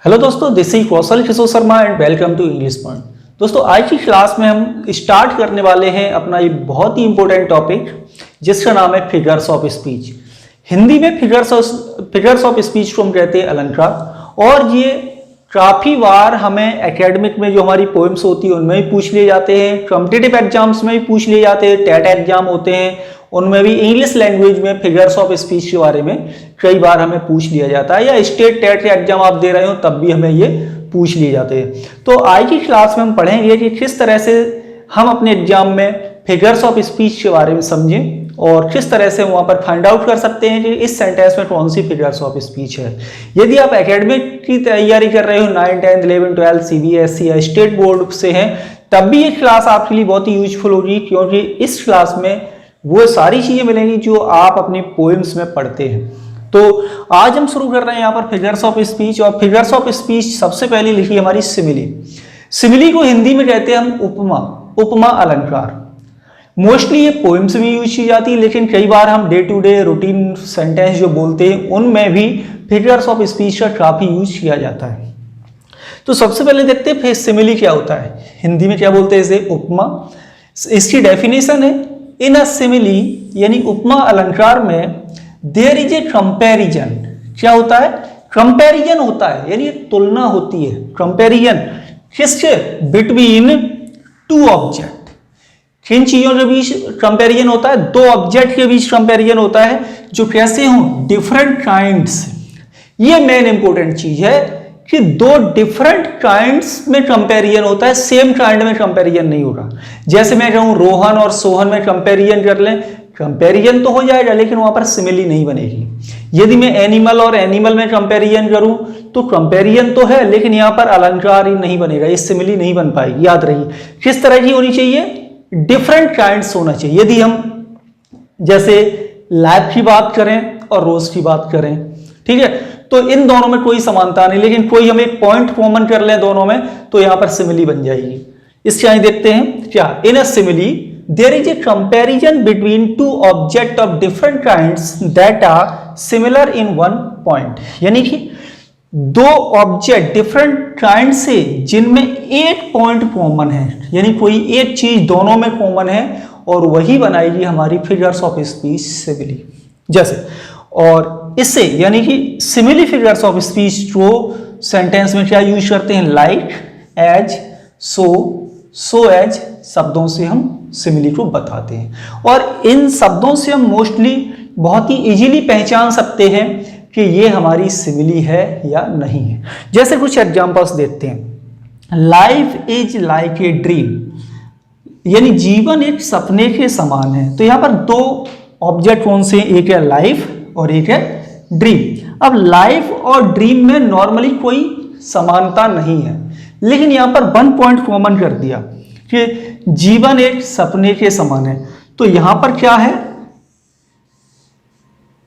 Hello दोस्तों, this is Kaushal Kishore Sharma and welcome to English point. दोस्तों, आज की क्लास में हम स्टार्ट करने वाले हैं अपना ये बहुत ही इंपॉर्टेंट टॉपिक जिसका नाम है फिगर्स ऑफ स्पीच। हिंदी में फिगर्स ऑफ स्पीच को हम कहते हैं अलंकार। और ये काफ़ी बार हमें एकेडमिक में जो हमारी पोएम्स होती है उनमें भी पूछ लिए जाते हैं, कॉम्पिटिटिव एग्जाम्स में भी पूछ लिए जाते हैं, टेट एग्जाम होते हैं उनमें भी इंग्लिश लैंग्वेज में फिगर्स ऑफ स्पीच के बारे में कई बार हमें पूछ लिया जाता है, या स्टेट टेट के एग्जाम आप दे रहे हो तब भी हमें ये पूछ लिए जाते हैं। तो आज की क्लास में हम पढ़ेंगे कि किस तरह से हम अपने एग्जाम में फिगर्स ऑफ स्पीच के बारे में समझें और किस तरह से वहां पर फाइंड आउट कर सकते हैं कि इस सेंटेंस में कौन सी फिगर्स ऑफ स्पीच है। यदि आप एकेडमिक की तैयारी कर रहे हो 9, 10, 11, 12 सीबीएसई या स्टेट बोर्ड से हैं तब भी ये क्लास आपके लिए बहुत ही यूजफुल होगी, क्योंकि इस क्लास में वो सारी चीजें मिलेंगी जो आप अपनी पोएम्स में पढ़ते हैं। तो आज हम शुरू कर रहे हैं यहाँ पर फिगर्स ऑफ स्पीच। और फिगर्स ऑफ स्पीच सबसे पहले लिखी हमारी सिमिली। सिमिली को हिंदी में कहते हैं हम उपमा, उपमा अलंकार। मोस्टली ये पोएम्स में यूज की जाती है, लेकिन कई बार हम day to day routine sentence जो बोलते हैं उनमें भी फिगर्स ऑफ स्पीच का काफी यूज किया जाता है। तो सबसे पहले देखते हैं सिमिली क्या होता है। हिंदी में क्या बोलते हैं इसे? उपमा। इसकी डेफिनेशन है, इन अ सिमिली यानी उपमा अलंकार में देयर इज ए कंपैरिजन। क्या होता है? कंपैरिजन होता है, यानी तुलना होती है। कंपैरिजन किससे? Between two object. किन चीजों के बीच कंपैरिजन होता है? दो ऑब्जेक्ट के बीच कंपैरिजन होता है जो कैसे हों? Different kinds. ये मेन इंपॉर्टेंट चीज है कि दो डिफरेंट काइंड्स में कंपैरिजन होता है, सेम काइंड में कंपैरिजन नहीं होगा। जैसे मैं कहूं रोहन और सोहन में कंपैरिजन कर लें, कंपैरिजन तो हो जाएगा लेकिन वहां पर सिमिली नहीं बनेगी। यदि मैं एनिमल और एनिमल में कंपैरिजन करूं तो कंपैरिजन तो है लेकिन यहां पर अलंकार ही नहीं बनेगा, ये सिमिली नहीं बन पाएगी। याद रहिए किस तरह की होनी चाहिए? डिफरेंट काइंड्स होना चाहिए। यदि हम जैसे लैब की बात करें और रोज की बात करें, ठीक है, तो इन दोनों में कोई समानता नहीं, लेकिन कोई हमें पॉइंट कॉमन कर ले दोनों में तो यहां पर सिमिली बन जाएगी। इससे आगे देखते हैं क्या? In a simile there is a comparison between two object of different kinds that are similar in one point. यानी कि दो ऑब्जेक्ट डिफरेंट काइंड से जिनमें एक पॉइंट कॉमन है, यानी कोई एक चीज दोनों में कॉमन है और वही बनाएगी हमारी फिगर्स ऑफ स्पीच सिमिली। जैसे और इससे यानी कि सिमिली फिगर्स ऑफ स्पीच को सेंटेंस में क्या यूज करते हैं? लाइक, एज, सो एज शब्दों से हम सिमिली को बताते हैं। और इन शब्दों से हम मोस्टली बहुत ही इजीली पहचान सकते हैं कि ये हमारी सिमिली है या नहीं है। जैसे कुछ एग्जांपल्स देखते हैं। Life is like a dream, यानी जीवन एक सपने के समान है। तो यहां पर दो ऑब्जेक्ट कौन से? एक है लाइफ और एक है ड्रीम। अब लाइफ और ड्रीम में नॉर्मली कोई समानता नहीं है, लेकिन यहां पर वन पॉइंट कॉमन कर दिया कि जीवन एक सपने के समान है। तो यहां पर क्या है?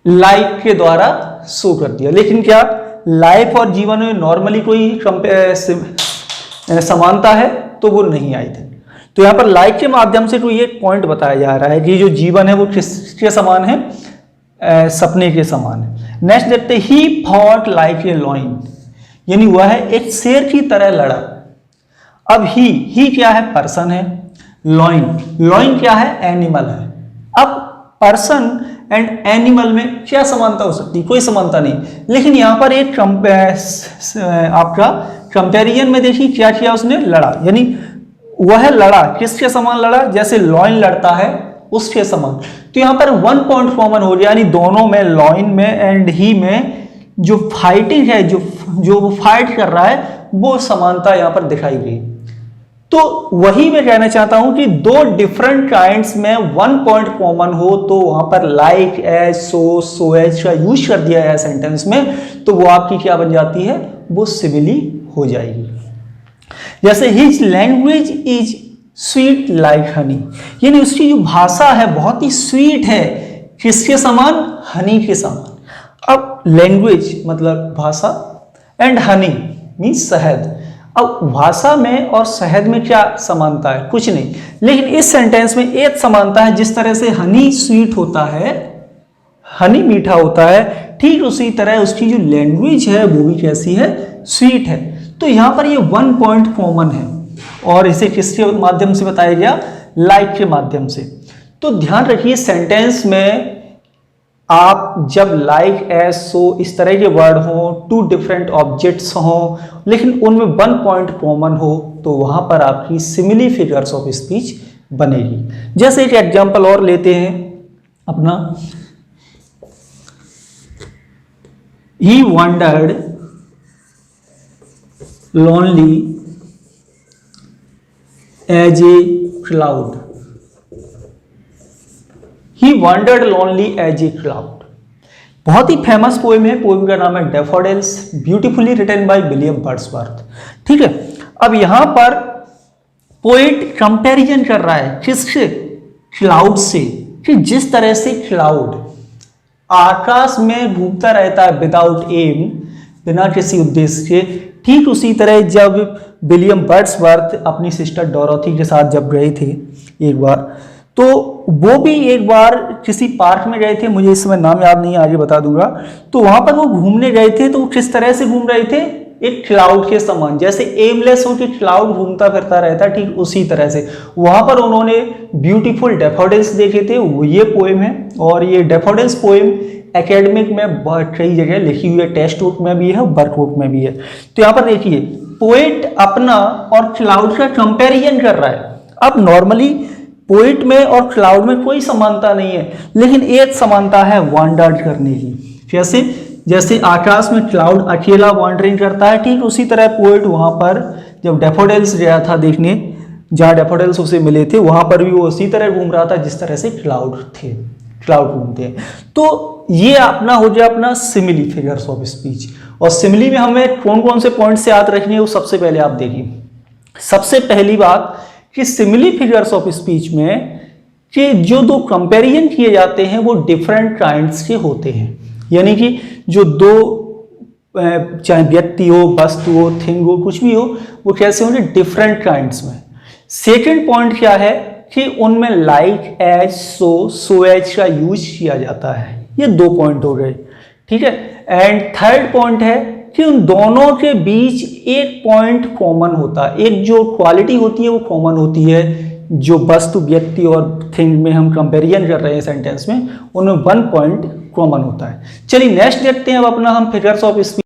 लाइफ के द्वारा शो कर दिया, लेकिन क्या लाइफ और जीवन में नॉर्मली कोई समानता है? तो वो नहीं आई थी। तो यहां पर लाइफ के माध्यम से कोई एक पॉइंट बताया जा रहा है कि जो जीवन है वो किसके समान है? सपने के समान है। नेक्स्ट देखते हैं, he fought like a lion, यानी वह एक शेर की तरह लड़ा। अब ही क्या है? पर्सन है। लॉइन क्या है? एनिमल है। अब पर्सन एंड एनिमल में क्या समानता हो सकती है? कोई समानता नहीं, लेकिन यहां पर एक आपका कंपैरिजन में देखिए क्या किया उसने? लड़ा, यानी वह लड़ा किसके समान लड़ा? जैसे लॉइन लड़ता है उसके समान। तो यहां पर वन पॉइंट कॉमन हो गया, यानी दोनों में, लॉइन में एंड ही में जो फाइटिंग है, जो वो फाइट कर रहा है वो समानता यहां पर दिखाई गई। तो वही मैं कहना चाहता हूं कि दो डिफरेंट काइंड्स में वन पॉइंट कॉमन हो तो वहां पर लाइक, एज, सो एज का यूज कर दिया है सेंटेंस में, तो वो आपकी क्या बन जाती है? वो सिमिली हो जाएगी। जैसे his language is sweet like Honey, यानी उसकी जो भाषा है बहुत ही स्वीट है। किसके समान? हनी के समान। अब लैंग्वेज मतलब भाषा एंड हनी मीन्स शहद। अब भाषा में और शहद में क्या समानता है? कुछ नहीं, लेकिन इस सेंटेंस में एक समानता है। जिस तरह से हनी स्वीट होता है, हनी मीठा होता है, ठीक उसी तरह उसकी जो लैंग्वेज है वो भी कैसी है, स्वीट है। तो यहाँ पर ये 1 पॉइंट कॉमन है और इसे किसके माध्यम से बताया गया, लाइक के माध्यम से। तो ध्यान रखिए सेंटेंस में आप जब लाइक, एज, सो इस तरह के वर्ड हो, 2 डिफरेंट ऑब्जेक्ट्स हो लेकिन उनमें 1 पॉइंट कॉमन हो, तो वहां पर आपकी सिमिली फिगर्स ऑफ स्पीच बनेगी। जैसे एक एग्जांपल और लेते हैं अपना, he wandered lonely as a cloud. He wandered lonely as a cloud, बहुत ही फेमस पोएम है। पोएम का नाम है daffodils, beautifully written by William Wordsworth. ठीक है, अब यहां पर पोएट कंपैरिजन कर रहा है किससे, क्लाउड से, कि जिस तरह से क्लाउड आकाश में घूमता रहता है विदाउट एम, बिना किसी उद्देश्य के, ठीक उसी तरह जब विलियम वर्ड्सवर्थ अपनी सिस्टर डोरोथी के साथ जब गए थे एक बार, तो वो भी एक बार किसी पार्क में गए थे, मुझे इस समय नाम याद नहीं है, आगे बता दूंगा। तो वहां पर वो घूमने गए थे, तो वो किस तरह से घूम रहे थे, एक क्लाउड के समान, जैसे एमलेस हो कि क्लाउड घूमता फिरता रहता, ठीक उसी तरह से वहां पर उन्होंने ब्यूटीफुल डैफोडिल्स देखे थे। वो ये पोएम है और ये डैफोडिल्स पोएम एकेडमिक में बहुत कई जगह लिखी हुई है, टेक्स्ट बुक में भी है, वर्क बुक में भी है। तो यहाँ पर देखिए पोएट अपना और क्लाउड का कंपैरिजन कर रहा है। अब नॉर्मली पोएट में और क्लाउड में कोई समानता नहीं है, लेकिन एक समानता है वॉन्डर्ड करने की। कैसे, जैसे आकाश में क्लाउड अकेला वॉन्डरिंग करता है, ठीक उसी तरह पोएट वहां पर जब डैफोडिल्स गया था देखने, जहां डैफोडिल्स उसे मिले थे, वहां पर भी वो उसी तरह घूम रहा था जिस तरह से क्लाउड थे, क्लाउड घूमते हैं। तो ये अपना हो गया अपना सिमिली फिगर्स ऑफ स्पीच। और सिमिली में हमें कौन कौन से पॉइंट से याद रखनी है वो सबसे पहले आप देखिए। सबसे पहली बात कि सिमिली फिगर्स ऑफ स्पीच में कि जो 2 कंपैरिजन किए जाते हैं वो डिफरेंट काइंड्स के होते हैं, यानी कि जो 2 चाहे व्यक्ति हो, वस्तु हो, थिंग हो, कुछ भी हो, वो कैसे होंगे, डिफरेंट काइंड्स में। सेकंड पॉइंट क्या है कि उनमें लाइक, एज, सो एज का यूज किया जाता है। ये 2 पॉइंट हो गए, ठीक है। एंड थर्ड पॉइंट है कि उन दोनों के बीच एक पॉइंट कॉमन होता है, एक जो क्वालिटी होती है वो कॉमन होती है, जो वस्तु, व्यक्ति और थिंग में हम कंपैरिजन कर रहे हैं सेंटेंस में, उनमें 1 पॉइंट कॉमन होता है। चलिए नेक्स्ट देखते हैं अब अपना हम फिगर्स ऑफ स्पीच।